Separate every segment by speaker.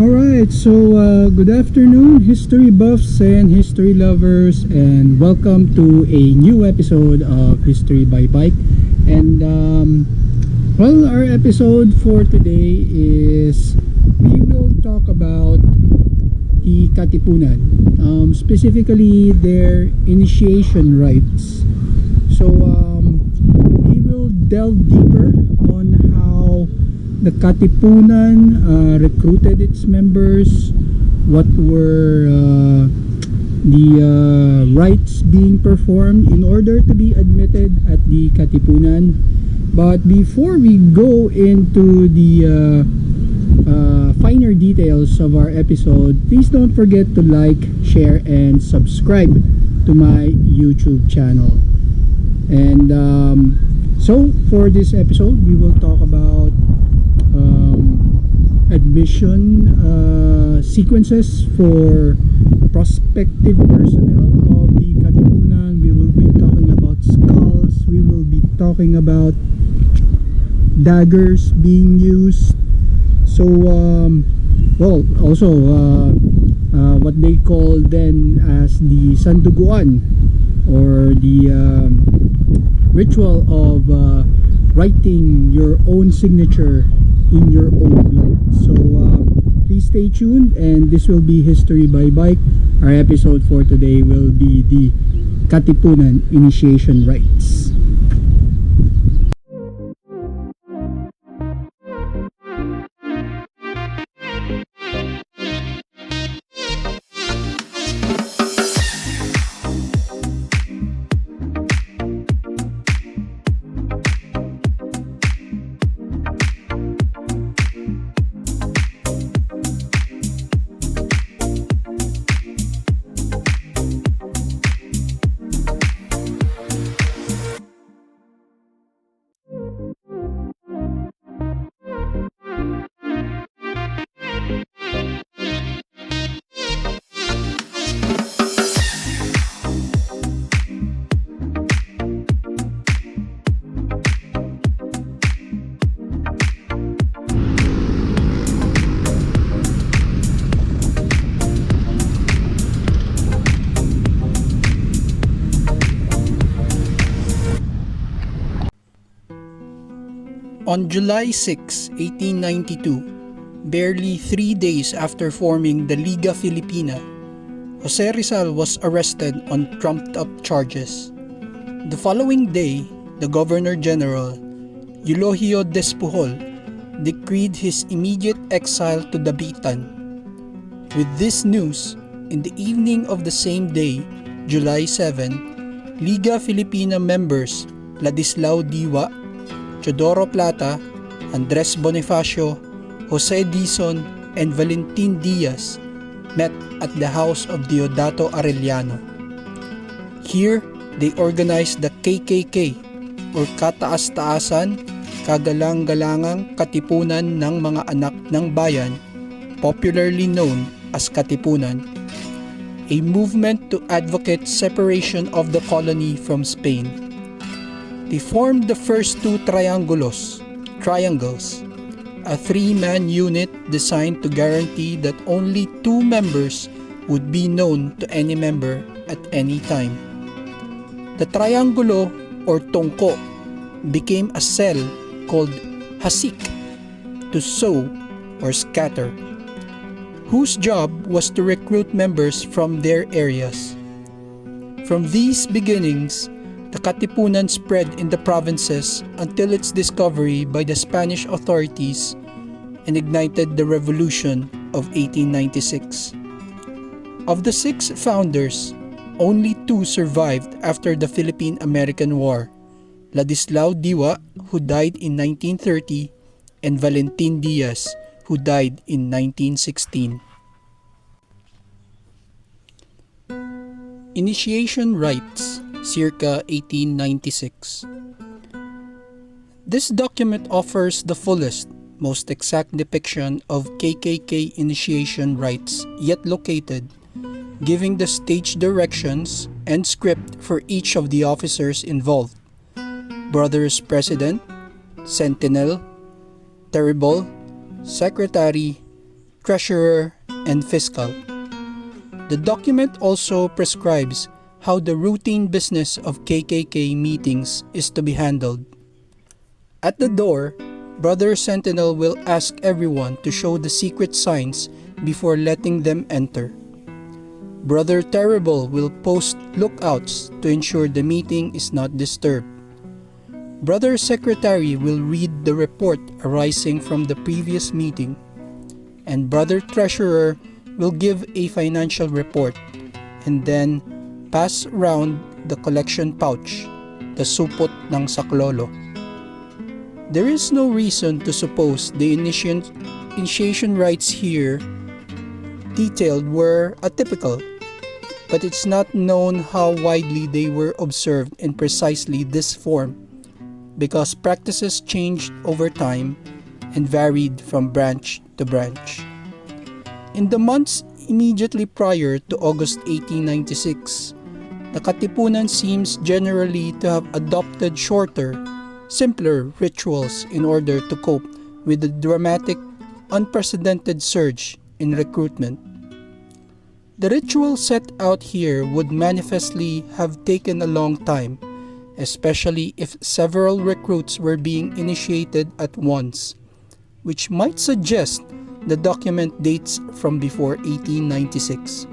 Speaker 1: Alright, so good afternoon, history buffs and history lovers, and welcome to a new episode of History by Bike. And well, our episode for today is we will talk about the Katipunan, specifically their initiation rites. So we will delve deeper on how the Katipunan recruited its members, what were the rites being performed in order to be admitted at the Katipunan. But before we go into the finer details of our episode, please don't forget to like, share, and subscribe to my YouTube channel. And so for this episode, we will talk about admission sequences for prospective personnel of the Katipunan. We will be talking about skulls. We will be talking about daggers being used. So well, also what they call then as the sanduguan, or the ritual of writing your own signature in your own blood. So please stay tuned, and this will be History by Bike. Our episode for today will be the Katipunan initiation rites. On July 6, 1892, barely 3 days after forming the Liga Filipina, Jose Rizal was arrested on trumped-up charges. The following day, the Governor-General, Eulogio Despujol, decreed his immediate exile to Dapitan. With this news, in the evening of the same day, July 7, Liga Filipina members Ladislao Diwa, Teodoro Plata, Andres Bonifacio, Jose Dizon, and Valentin Diaz met at the house of Deodato Arellano. Here, they organized the KKK, or Kataas-Taasan, Kagalang-Galangang Katipunan ng mga Anak ng Bayan, popularly known as Katipunan, a movement to advocate separation of the colony from Spain. They formed the first two triangles, a three-man unit designed to guarantee that only two members would be known to any member at any time. The triangulo, or tongko, became a cell called hasik, to sow or scatter, whose job was to recruit members from their areas. From these beginnings, the Katipunan spread in the provinces until its discovery by the Spanish authorities and ignited the Revolution of 1896. Of the 6 founders, only 2 survived after the Philippine-American War: Ladislao Diwa, who died in 1930, and Valentin Diaz, who died in 1916. Initiation rites, circa 1896. This document offers the fullest, most exact depiction of KKK initiation rites yet located, giving the stage directions and script for each of the officers involved: Brothers President, Sentinel, Terrible, Secretary, treasurer, and fiscal. The document also prescribes how the routine business of KKK meetings is to be handled. At the door, Brother Sentinel will ask everyone to show the secret signs before letting them enter. Brother Terrible will post lookouts to ensure the meeting is not disturbed. Brother Secretary will read the report arising from the previous meeting, and Brother Treasurer will give a financial report and then pass round the collection pouch, the supot ng saklolo. There is no reason to suppose the initiation rites here detailed were atypical, but it's not known how widely they were observed in precisely this form, because practices changed over time and varied from branch to branch. In the months immediately prior to August 1896, the Katipunan seems generally to have adopted shorter, simpler rituals in order to cope with the dramatic, unprecedented surge in recruitment. The ritual set out here would manifestly have taken a long time, especially if several recruits were being initiated at once, which might suggest the document dates from before 1896.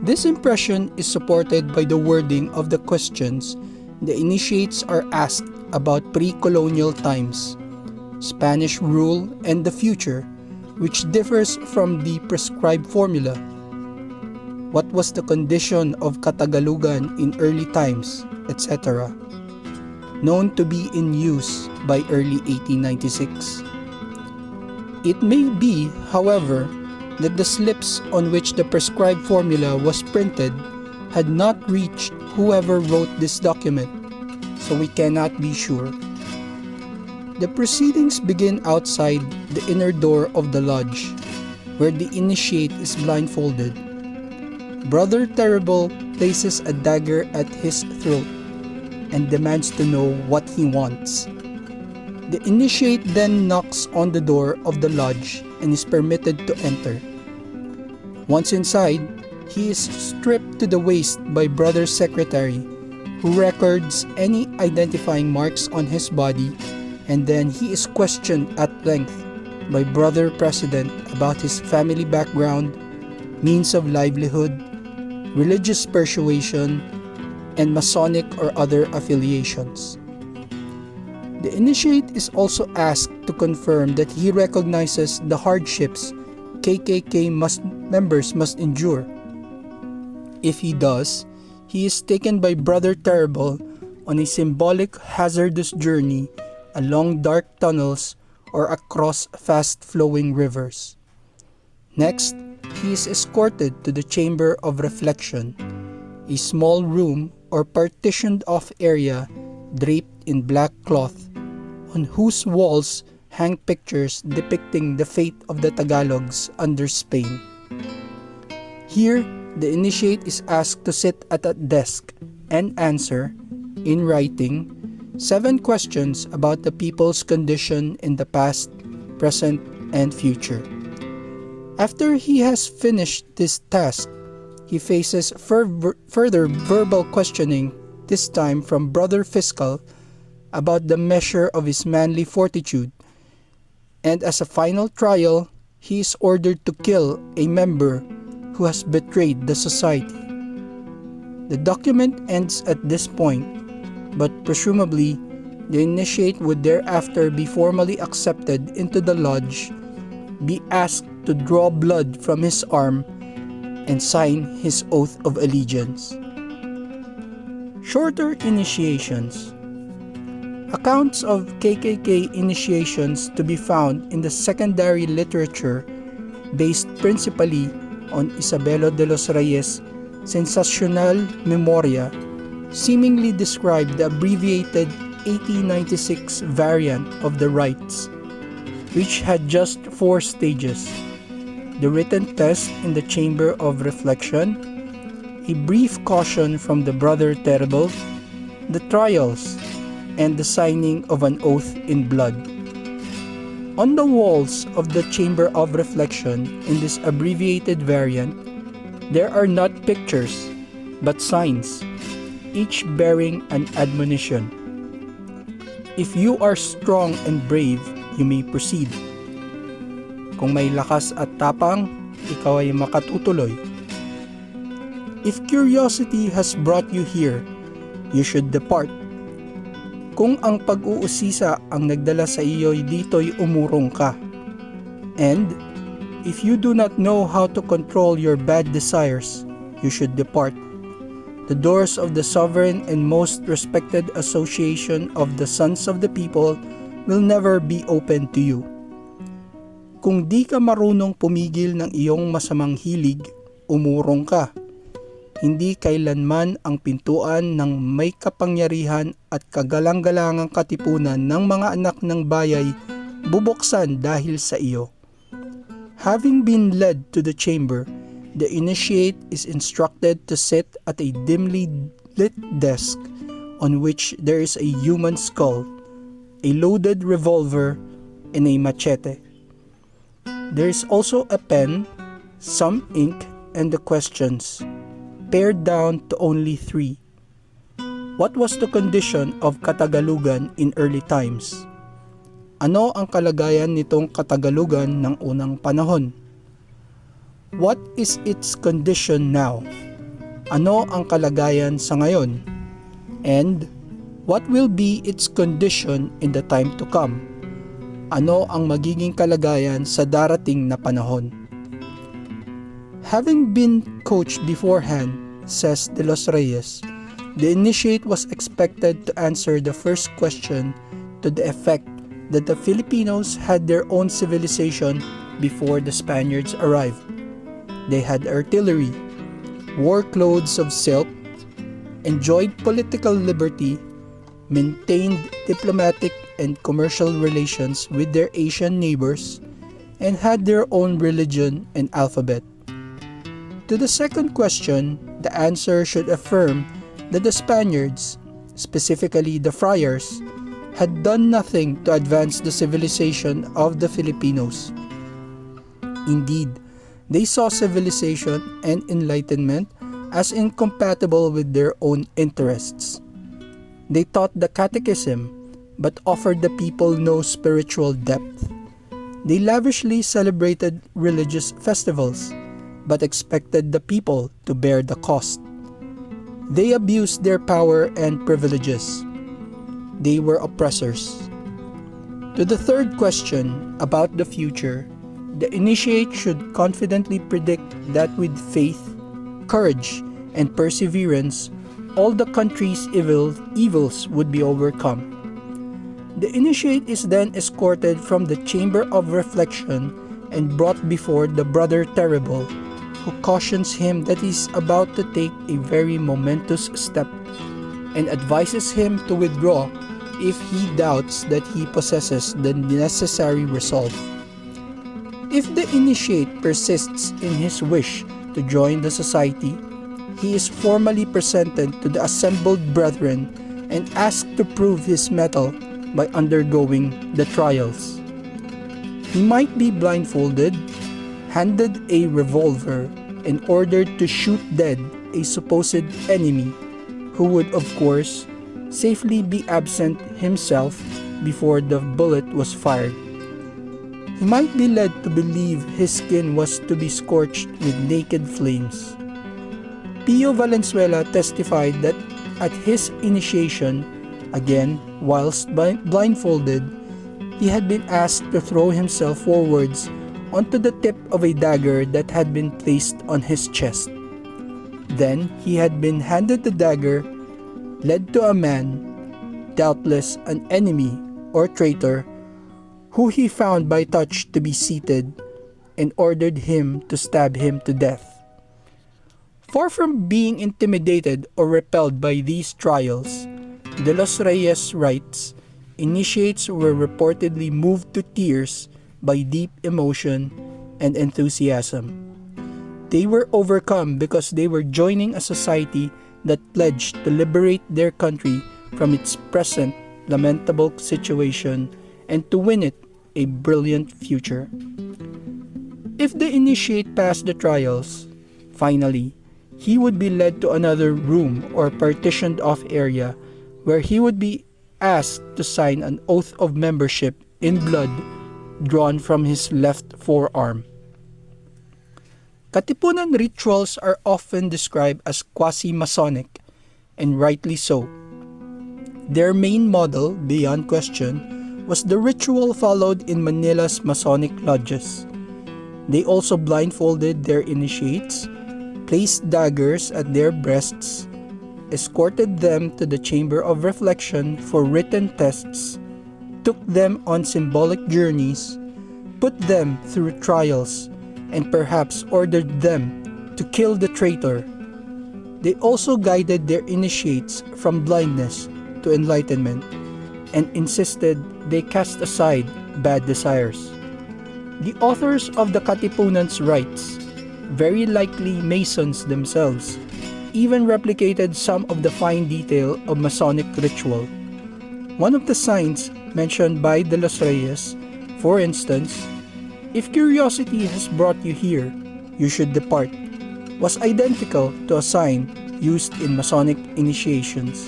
Speaker 1: This impression is supported by the wording of the questions the initiates are asked about pre-colonial times, Spanish rule and the future, which differs from the prescribed formula. What was the condition of Katagalugan in early times, etc., known to be in use by early 1896. It may be, however, that the slips on which the prescribed formula was printed had not reached whoever wrote this document, so we cannot be sure. The proceedings begin outside the inner door of the lodge, where the initiate is blindfolded. Brother Terrible places a dagger at his throat and demands to know what he wants. The initiate then knocks on the door of the lodge and is permitted to enter. Once inside, he is stripped to the waist by Brother Secretary, who records any identifying marks on his body, and then he is questioned at length by Brother President about his family background, means of livelihood, religious persuasion, and Masonic or other affiliations. The initiate is also asked to confirm that he recognizes the hardships KKK members must endure. If he does, he is taken by Brother Terrible on a symbolic hazardous journey along dark tunnels or across fast-flowing rivers. Next, he is escorted to the Chamber of Reflection, a small room or partitioned-off area draped in black cloth, on whose walls hang pictures depicting the fate of the Tagalogs under Spain. Here, the initiate is asked to sit at a desk and answer, in writing, 7 questions about the people's condition in the past, present, and future. After he has finished this task, he faces further verbal questioning, this time from Brother Fiscal, about the measure of his manly fortitude, and as a final trial, he is ordered to kill a member who has betrayed the society. The document ends at this point, but presumably, the initiate would thereafter be formally accepted into the lodge, be asked to draw blood from his arm, and sign his oath of allegiance. Shorter initiations. Accounts of KKK initiations to be found in the secondary literature based principally on Isabelo de los Reyes' Sensacional Memoria seemingly describe the abbreviated 1896 variant of the rites, which had just 4 stages: the written test in the Chamber of Reflection, a brief caution from the Brother Terrible, the trials, and the signing of an oath in blood. On the walls of the Chamber of Reflection in this abbreviated variant, there are not pictures, but signs, each bearing an admonition. If you are strong and brave, you may proceed. Kung may lakas at tapang, ikaw ay makatutuloy. If curiosity has brought you here, you should depart. Kung ang pag-uusisa ang nagdala sa iyo dito'y umurong ka. And if you do not know how to control your bad desires, you should depart. The doors of the sovereign and most respected association of the sons of the people will never be open to you. Kung di ka marunong pumigil ng iyong masamang hilig, umurong ka. Hindi kailanman ang pintuan ng may kapangyarihan at kagalang-galangang katipunan ng mga anak ng bayay bubuksan dahil sa iyo. Having been led to the chamber, the initiate is instructed to sit at a dimly lit desk on which there is a human skull, a loaded revolver, and a machete. There is also a pen, some ink, and the questions, pared down to only 3. What was the condition of Katagalugan in early times? Ano ang kalagayan nitong Katagalugan ng unang panahon? What is its condition now? Ano ang kalagayan sa ngayon? And what will be its condition in the time to come? Ano ang magiging kalagayan sa darating na panahon? Having been coached beforehand, says De Los Reyes, the initiate was expected to answer the first question to the effect that the Filipinos had their own civilization before the Spaniards arrived. They had artillery, wore clothes of silk, enjoyed political liberty, maintained diplomatic and commercial relations with their Asian neighbors, and had their own religion and alphabet. To the second question, the answer should affirm that the Spaniards, specifically the friars, had done nothing to advance the civilization of the Filipinos. Indeed, they saw civilization and enlightenment as incompatible with their own interests. They taught the catechism, but offered the people no spiritual depth. They lavishly celebrated religious festivals, but expected the people to bear the cost. They abused their power and privileges. They were oppressors. To the third question about the future, the initiate should confidently predict that with faith, courage, and perseverance, all the country's evils would be overcome. The initiate is then escorted from the chamber of reflection and brought before the Brother Terrible, who cautions him that he is about to take a very momentous step and advises him to withdraw if he doubts that he possesses the necessary resolve. If the initiate persists in his wish to join the society, he is formally presented to the assembled brethren and asked to prove his mettle by undergoing the trials. He might be blindfolded, handed a revolver, and ordered to shoot dead a supposed enemy who would, of course, safely be absent himself before the bullet was fired. He might be led to believe his skin was to be scorched with naked flames. Pio Valenzuela testified that at his initiation, again whilst blindfolded, he had been asked to throw himself forwards onto the tip of a dagger that had been placed on his chest. Then he had been handed the dagger, led to a man, doubtless an enemy or traitor, who he found by touch to be seated, and ordered him to stab him to death. Far from being intimidated or repelled by these trials, De Los Reyes writes, initiates were reportedly moved to tears by deep emotion and enthusiasm. They were overcome because they were joining a society that pledged to liberate their country from its present lamentable situation and to win it a brilliant future. If the initiate passed the trials, finally, he would be led to another room or partitioned off area where he would be asked to sign an oath of membership in blood drawn from his left forearm. Katipunan rituals are often described as quasi-Masonic, and rightly so. Their main model, beyond question, was the ritual followed in Manila's Masonic lodges. They also blindfolded their initiates, placed daggers at their breasts, escorted them to the chamber of reflection for written tests, took them on symbolic journeys, put them through trials, and perhaps ordered them to kill the traitor. They also guided their initiates from blindness to enlightenment and insisted they cast aside bad desires. The authors of the Katipunan's rites, very likely Masons themselves, even replicated some of the fine detail of Masonic ritual. One of the signs mentioned by De los Reyes, for instance, "If curiosity has brought you here, you should depart," was identical to a sign used in Masonic initiations.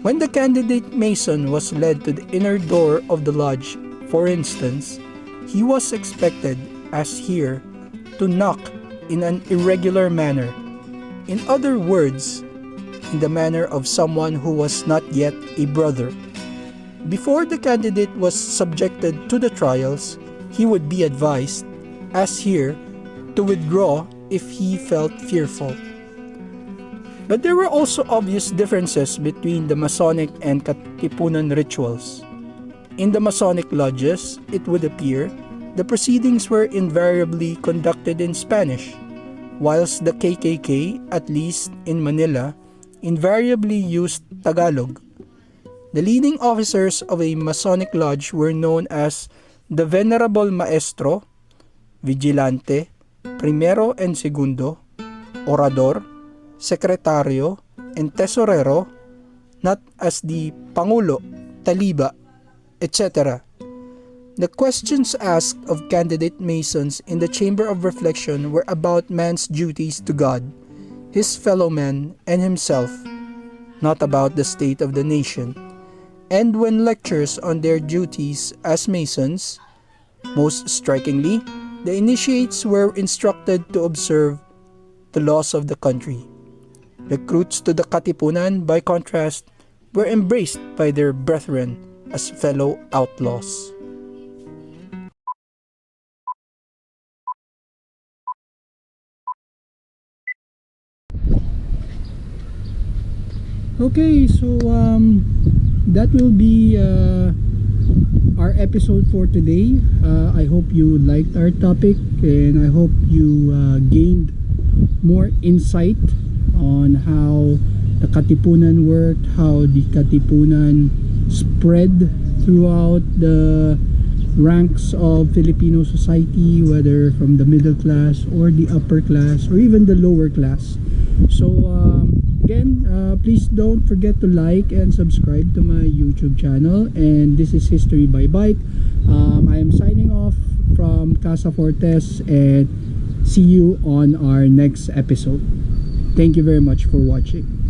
Speaker 1: When the candidate Mason was led to the inner door of the lodge, for instance, he was expected, as here, to knock in an irregular manner. In other words, in the manner of someone who was not yet a brother. Before the candidate was subjected to the trials, he would be advised, as here, to withdraw if he felt fearful. But there were also obvious differences between the Masonic and Katipunan rituals. In the Masonic lodges, it would appear, the proceedings were invariably conducted in Spanish, whilst the KKK, at least in Manila, invariably used Tagalog. The leading officers of a Masonic lodge were known as the Venerable Maestro, Vigilante, Primero and Segundo, Orador, Secretario, and Tesorero, not as the Pangulo, Taliba, etc. The questions asked of candidate Masons in the Chamber of Reflection were about man's duties to God, his fellow men, and himself, not about the state of the nation. And when lectures on their duties as Masons, most strikingly, the initiates were instructed to observe the laws of the country. Recruits to the Katipunan, by contrast, were embraced by their brethren as fellow outlaws. Okay, so that will be our episode for today. I hope you liked our topic, and I hope you gained more insight on how the Katipunan worked, how the Katipunan spread throughout the ranks of Filipino society, whether from the middle class or the upper class or even the lower class. So again, please don't forget to like and subscribe to my YouTube channel. And this is History by Bike. I am signing off from Casa Fortes, and see you on our next episode. Thank you very much for watching.